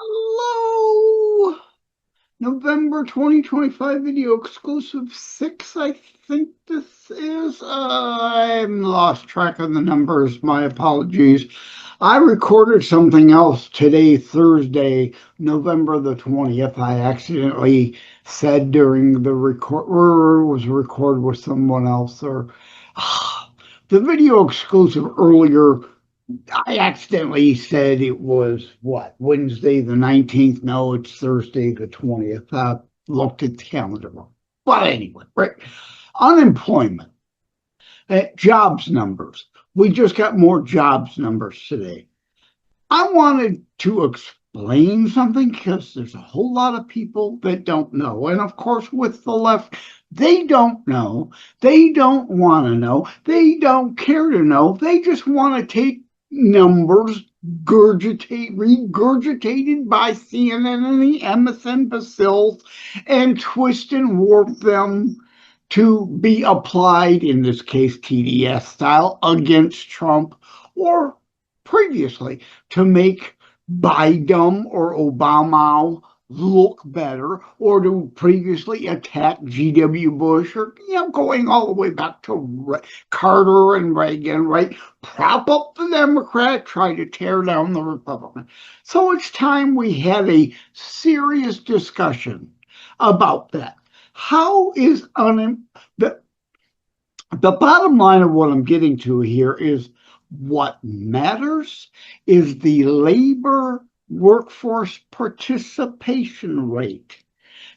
Hello, November 2025 video exclusive 6, I think this is. I'm lost track of the numbers. My apologies. I recorded something else today, Thursday, November the 20th. I accidentally said during the record, or was recorded with someone else, or the video exclusive earlier I accidentally said it was what, Wednesday the 19th? No, it's Thursday the 20th. I looked at the calendar wrong. But anyway, right. Unemployment, jobs numbers. We just got more jobs numbers today. I wanted to explain something because there's a whole lot of people that don't know. And of course, with the left, they don't know. They don't want to know. They don't care to know. They just want to take numbers regurgitated by CNN and the imbeciles and twist and warp them to be applied, in this case, TDS style, against Trump or previously to make Biden or Obama look better, or to previously attack G.W. Bush, or going all the way back to Carter and Reagan, right? Prop up the Democrat, try to tear down the Republican. So it's time we had a serious discussion about that. How is the bottom line of what I'm getting to here is what matters is the labor workforce participation rate.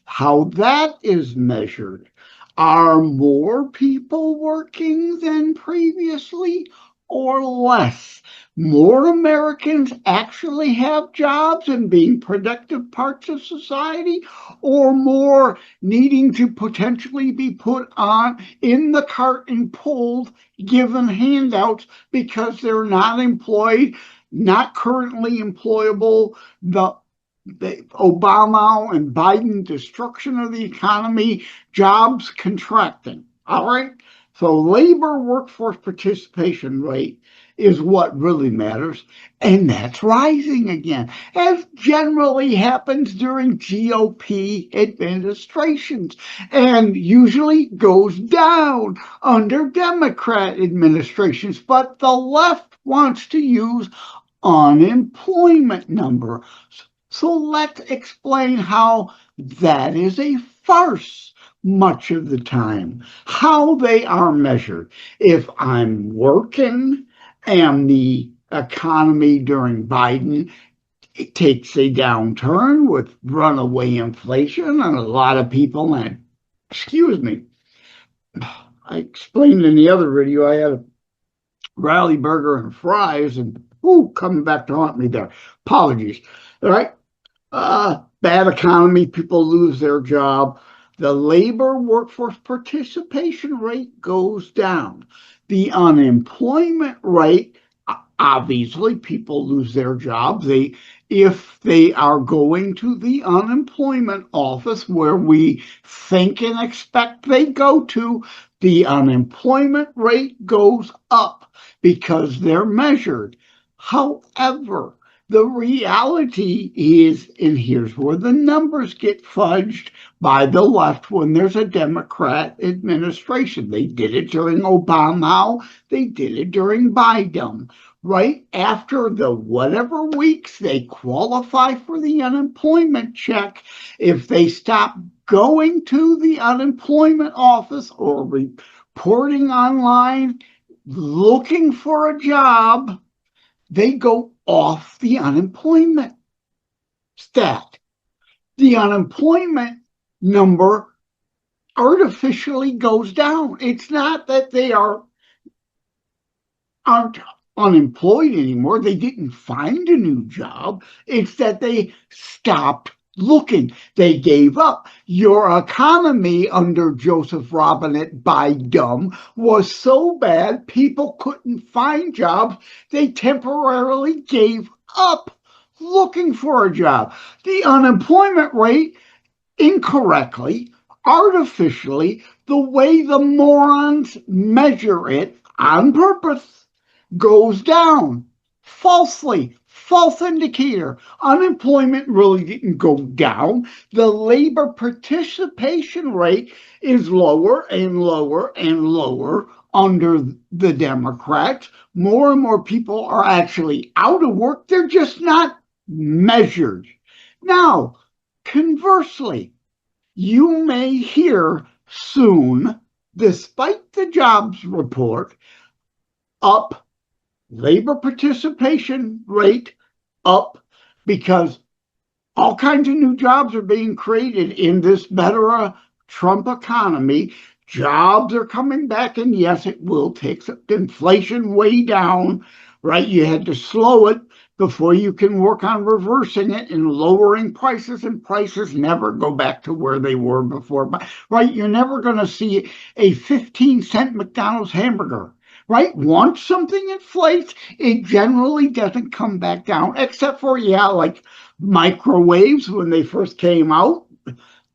How that is measured. Are more people working than previously or less? More Americans actually have jobs and being productive parts of society, or more needing to potentially be put on in the cart and pulled, given handouts because they're not employed, not currently employable, the Obama and Biden destruction of the economy, jobs contracting. All right. So labor workforce participation rate is what really matters. And that's rising again, as generally happens during GOP administrations and usually goes down under Democrat administrations. But the left wants to use unemployment numbers. So let's explain how that is a farce much of the time, how they are measured. If I'm working and the economy during Biden it takes a downturn with runaway inflation and a lot of people, and excuse me, I explained in the other video, I had a rally burger and fries and coming back to haunt me there. Apologies. All right. Bad economy, people lose their job. The labor workforce participation rate goes down. The unemployment rate, obviously, people lose their jobs. If they are going to the unemployment office where we think and expect they go to, the unemployment rate goes up because they're measured. However, the reality is, and here's where the numbers get fudged by the left when there's a Democrat administration. They did it during Obama, they did it during Biden. Right after the whatever weeks they qualify for the unemployment check, if they stop going to the unemployment office or reporting online, looking for a job, they go off the unemployment stat. The unemployment number artificially goes down. It's not that they aren't unemployed anymore. They didn't find a new job. It's that they stopped looking. They gave up. Your economy under Joseph Robinette Biden was so bad, people couldn't find jobs. They temporarily gave up looking for a job. The unemployment rate, incorrectly, artificially, the way the morons measure it on purpose, goes down falsely, false indicator. Unemployment really didn't go down. The labor participation rate is lower and lower and lower under the Democrats. More and more people are actually out of work. They're just not measured. Now, conversely, you may hear soon, despite the jobs report, up, labor participation rate up, because all kinds of new jobs are being created in this better Trump economy. Jobs are coming back, and yes, it will take inflation way down, right? You had to slow it before you can work on reversing it and lowering prices, and prices never go back to where they were before. But, right, you're never going to see a 15-cent McDonald's hamburger. Right? Once something inflates, it generally doesn't come back down, except for, like microwaves when they first came out,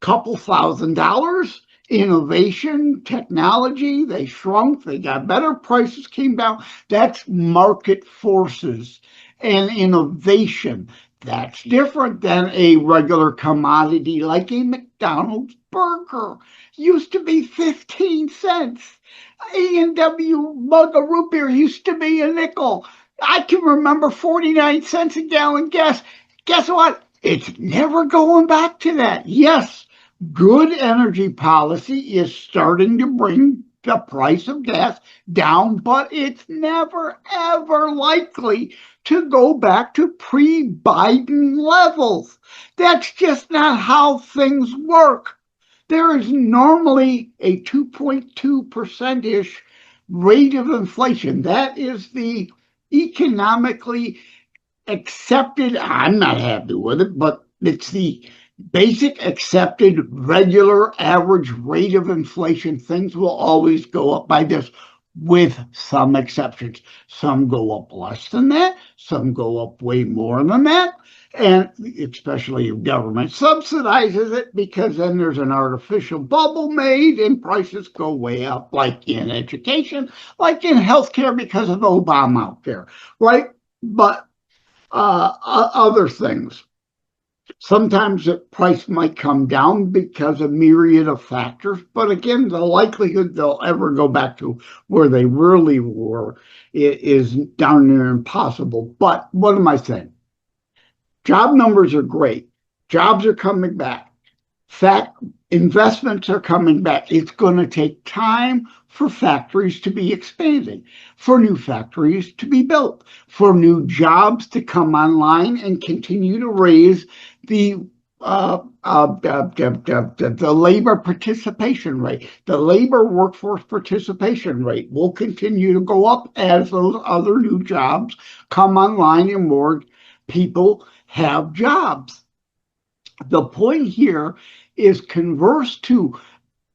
couple $1,000. Innovation, technology, they shrunk, they got better, prices came down. That's market forces and innovation. That's different than a regular commodity like a McDonald's burger. Used to be 15 cents. A&W mug of root beer used to be a nickel. I can remember 49 cents a gallon gas. Guess what? It's never going back to that. Yes, good energy policy is starting to bring the price of gas down, but it's never, ever likely to go back to pre-Biden levels. That's just not how things work. There is normally a 2.2%-ish rate of inflation. That is the economically accepted, I'm not happy with it, but it's the basic accepted regular average rate of inflation. Things will always go up by this, with some exceptions. Some go up less than that, some go up way more than that, and especially if government subsidizes it, because then there's an artificial bubble made and prices go way up, like in education, like in healthcare because of Obamacare, right? But other things. Sometimes the price might come down because of myriad of factors, but again, the likelihood they'll ever go back to where they really were is darn near impossible. But what am I saying? Job numbers are great. Jobs are coming back. Investments are coming back. It's going to take time for factories to be expanded, for new factories to be built, for new jobs to come online and continue to raise the labor participation rate. The labor workforce participation rate will continue to go up as those other new jobs come online and more people have jobs. The point here is converse to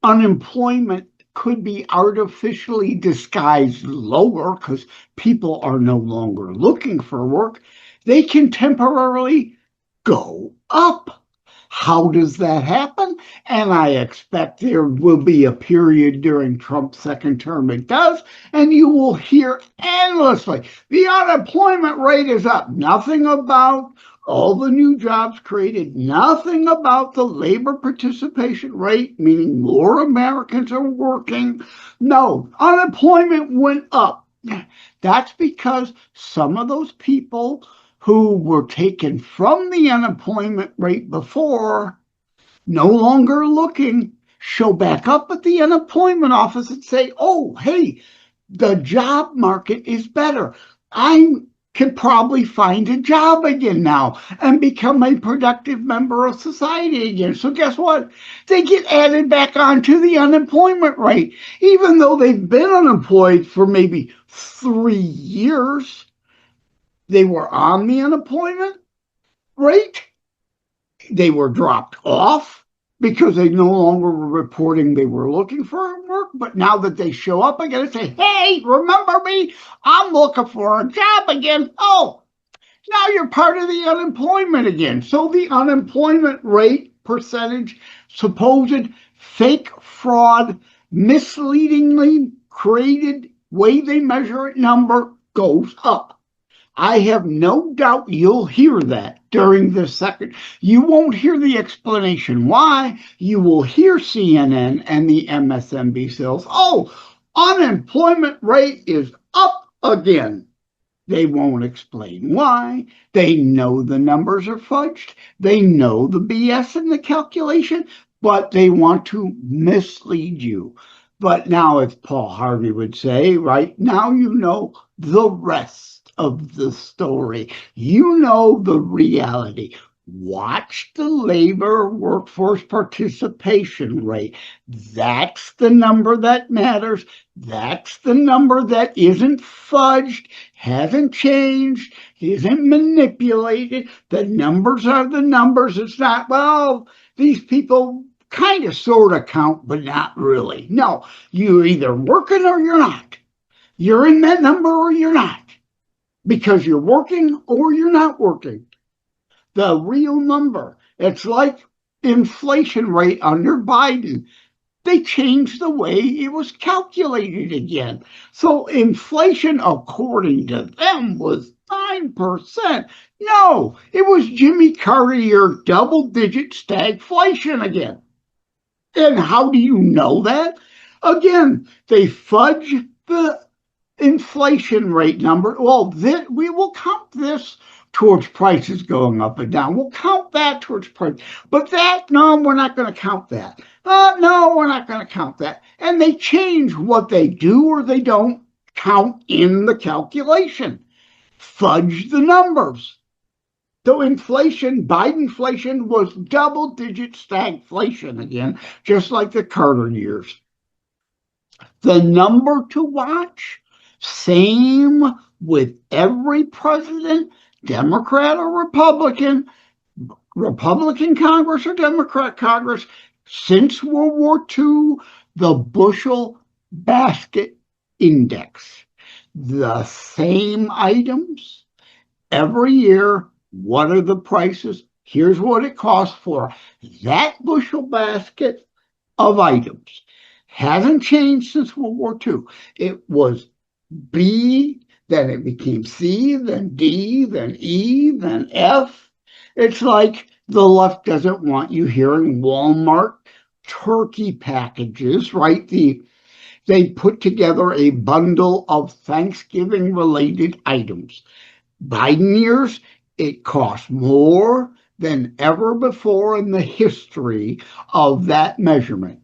unemployment could be artificially disguised lower because people are no longer looking for work. They can temporarily go up. How does that happen? And I expect there will be a period during Trump's second term it does, and you will hear endlessly, the unemployment rate is up. Nothing about all the new jobs created, nothing about the labor participation rate, meaning more Americans are working. No, unemployment went up. That's because some of those people who were taken from the unemployment rate before, no longer looking, show back up at the unemployment office and say, oh, hey, the job market is better. I can probably find a job again now and become a productive member of society again. So guess what? They get added back onto the unemployment rate, even though they've been unemployed for maybe 3 years. They were on the unemployment rate. They were dropped off because they no longer were reporting they were looking for work. But now that they show up again and say, hey, remember me? I'm looking for a job again. Oh, now you're part of the unemployment again. So the unemployment rate percentage, supposed fake fraud, misleadingly created way they measure it number goes up. I have no doubt you'll hear that during the second. You won't hear the explanation why. You will hear CNN and the MSNBC. Oh, unemployment rate is up again. They won't explain why. They know the numbers are fudged. They know the BS in the calculation, but they want to mislead you. But now, as Paul Harvey would say, right now you know the rest of the story. You know the reality. Watch the labor workforce participation rate. That's the number that matters. That's the number that isn't fudged, hasn't changed, isn't manipulated. The numbers are the numbers. It's not, well, these people kind of sort of count, but not really. No, you're either working or you're not. You're in that number or you're not, because you're working or you're not working. The real number. It's like inflation rate under Biden. They changed the way it was calculated again. So inflation, according to them, was 9%. No, it was Jimmy Carter double-digit stagflation again. And how do you know that? Again, they fudge the inflation rate number. Well, we will count this towards prices going up and down. We'll count that towards price. But that, no, we're not going to count that. No, we're not going to count that. And they change what they do or they don't count in the calculation. Fudge the numbers. So Bidenflation was double-digit stagflation again, just like the Carter years. The number to watch, same with every president, Democrat or Republican Congress or Democrat Congress, since World War II, the bushel basket index. The same items every year. What are the prices? Here's what it costs for that bushel basket of items. Hasn't changed since World War II. It was B, then it became C, then D, then E, then F. It's like the left doesn't want you hearing Walmart turkey packages, right? They put together a bundle of Thanksgiving-related items. Biden years, it cost more than ever before in the history of that measurement.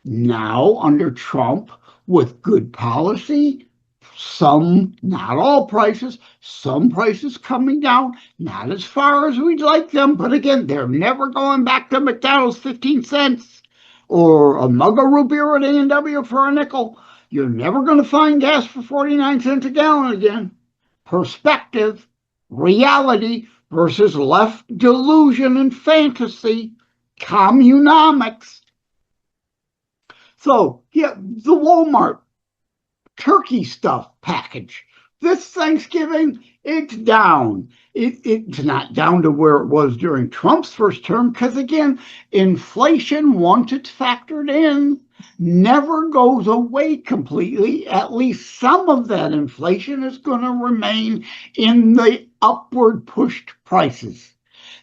Now, under Trump, with good policy, some, not all prices, some prices coming down, not as far as we'd like them, but again, they're never going back to McDonald's 15 cents or a mug of root beer at A&W for a nickel. You're never going to find gas for 49 cents a gallon again. Perspective, reality versus left delusion and fantasy, communomics. So, yeah, the Walmart turkey stuff package. This Thanksgiving, it's down. It's not down to where it was during Trump's first term, because again, inflation, once it's factored in, never goes away completely. At least some of that inflation is going to remain in the upward pushed prices.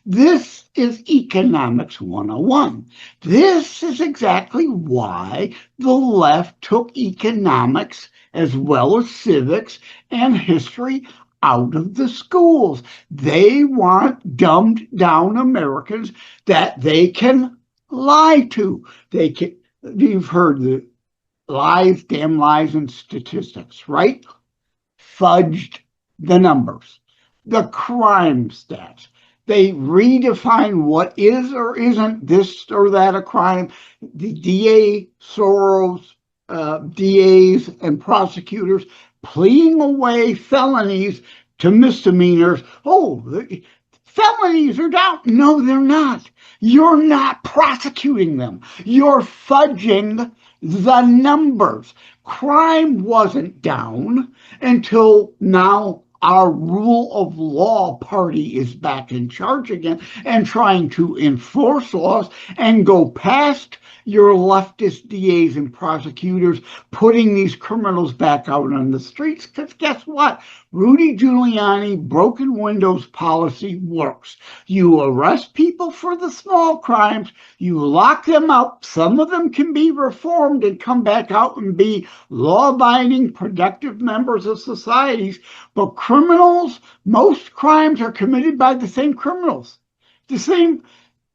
This is Economics 101. This is exactly why the left took economics as well as civics and history out of the schools. They want dumbed down Americans that they can lie to. You've heard the lies, damn lies, and statistics, right? Fudged the numbers, the crime stats. They redefine what is or isn't this or that a crime. The DA, Soros, DAs, and prosecutors pleading away felonies to misdemeanors. Oh, felonies are down. No, they're not. You're not prosecuting them. You're fudging the numbers. Crime wasn't down until now. Our rule of law party is back in charge again and trying to enforce laws and go past your leftist DAs and prosecutors putting these criminals back out on the streets. Because guess what? Rudy Giuliani broken windows policy works. You arrest people for the small crimes, you lock them up. Some of them can be reformed and come back out and be law-abiding, productive members of societies. But criminals, most crimes are committed by the same criminals. The same.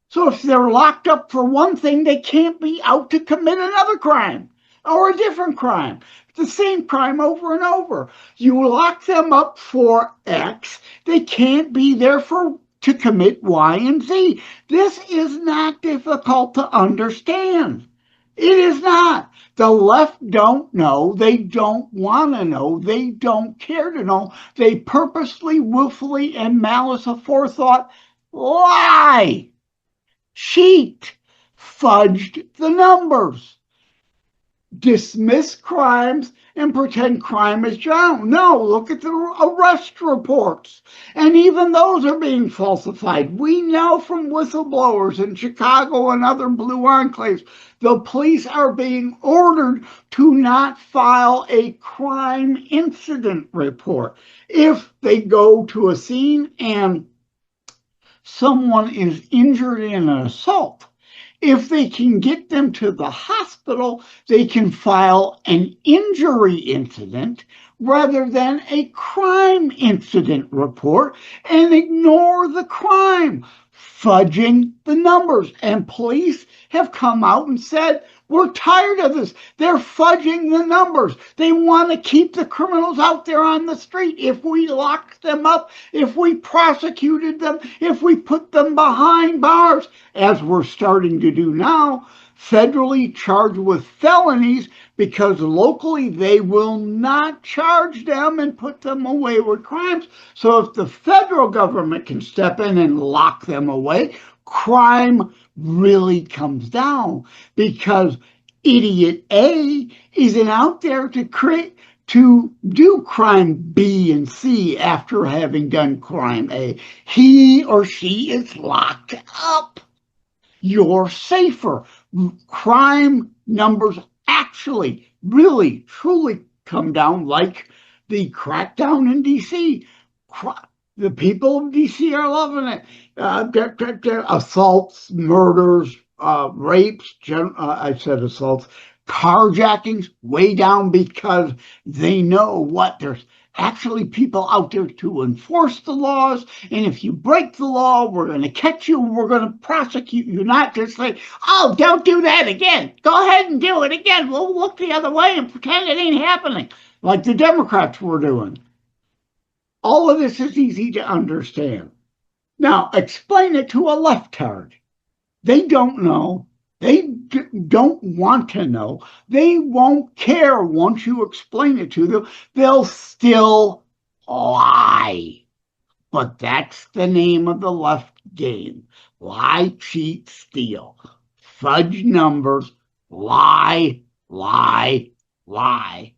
So if they're locked up for one thing, they can't be out to commit another crime or a different crime. The same crime over and over. You lock them up for X, they can't be there to commit Y and Z. This is not difficult to understand. It is not. The left don't know. They don't want to know. They don't care to know. They purposely, willfully, and malice aforethought lie, cheat, fudged the numbers, dismiss crimes, and pretend crime is down. No, look at the arrest reports. And even those are being falsified. We know from whistleblowers in Chicago and other blue enclaves, the police are being ordered to not file a crime incident report. If they go to a scene and someone is injured in an assault, if they can get them to the hospital, they can file an injury incident rather than a crime incident report and ignore the crime, fudging the numbers. And police have come out and said, we're tired of this. They're fudging the numbers. They want to keep the criminals out there on the street. If we locked them up, if we prosecuted them, if we put them behind bars, as we're starting to do now, federally charged with felonies, because locally they will not charge them and put them away with crimes. So if the federal government can step in and lock them away, crime really comes down, because idiot A isn't out there to do crime B and C after having done crime A. He or she is locked up. You're safer. Crime numbers actually, really, truly come down, like the crackdown in D.C. The people of D.C. are loving it. Assaults, murders, rapes, I said assaults, carjackings, way down, because they know what there's actually people out there to enforce the laws. And if you break the law, we're going to catch you and we're going to prosecute you, not just say, oh, don't do that again. Go ahead and do it again. We'll look the other way and pretend it ain't happening, like the Democrats were doing. All of this is easy to understand. Now, explain it to a leftard. They don't know. They don't want to know. They won't care once you explain it to them. They'll still lie. But that's the name of the left game. Lie, cheat, steal. Fudge numbers. Lie, lie, lie.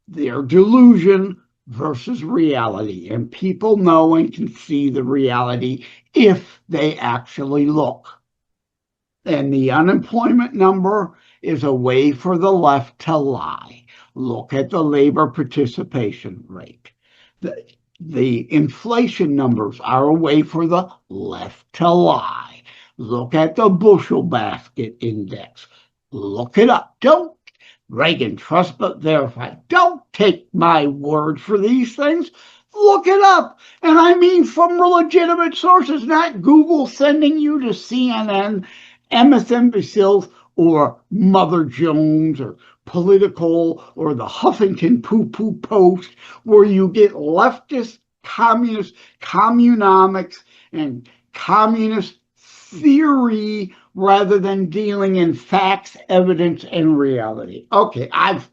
Their delusion versus reality. And people know and can see the reality if they actually look. And the unemployment number is a way for the left to lie. Look at the labor participation rate. The inflation numbers are a way for the left to lie. Look at the bushel basket index. Look it up. Don't, Reagan, trust but verify. Don't take my word for these things. Look it up. And I mean from legitimate sources, not Google sending you to CNN, MSNBC, or Mother Jones, or Political, or the Huffington Poo-Poo Post, where you get leftist, communist, communomics, and communist theory rather than dealing in facts, evidence, and reality. Okay, I've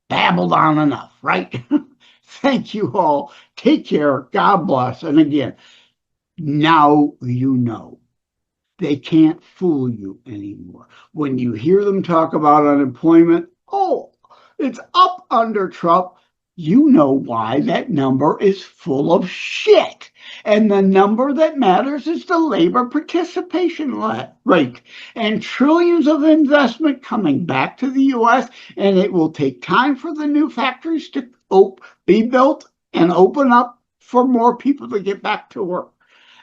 babbled on enough, right? Thank you all. Take care. God bless. And again, now you know. They can't fool you anymore. When you hear them talk about unemployment, oh, it's up under Trump. You know why. That number is full of shit. And the number that matters is the labor participation rate. And trillions of investment coming back to the U.S., and it will take time for the new factories to be built and open up for more people to get back to work.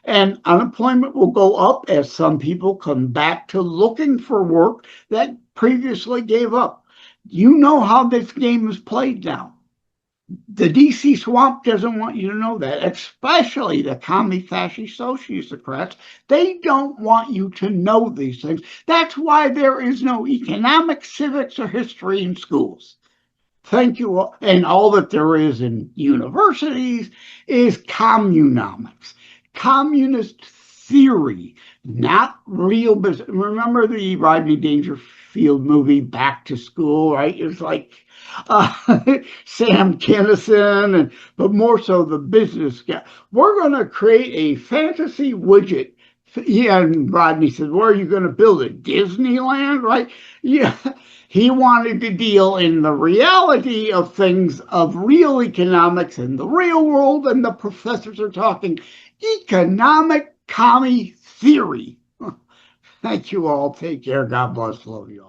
And unemployment will go up as some people come back to looking for work that previously gave up. You know how this game is played now. The DC swamp doesn't want you to know that, especially the commie fascist sociocrats. They don't want you to know these things. That's why there is no economics, civics, or history in schools. Thank you all. And all that there is in universities is communomics, communist theory, not real business. Remember the Rodney Dangerfield movie Back to School, right? It's like Sam Kinison, but more so the business guy. We're going to create a fantasy widget. Yeah, and Rodney said, where are you going to build it? Disneyland, right? Yeah. He wanted to deal in the reality of things, of real economics in the real world, and the professors are talking economic commie theory. Thank you all. Take care. God bless. Love you all.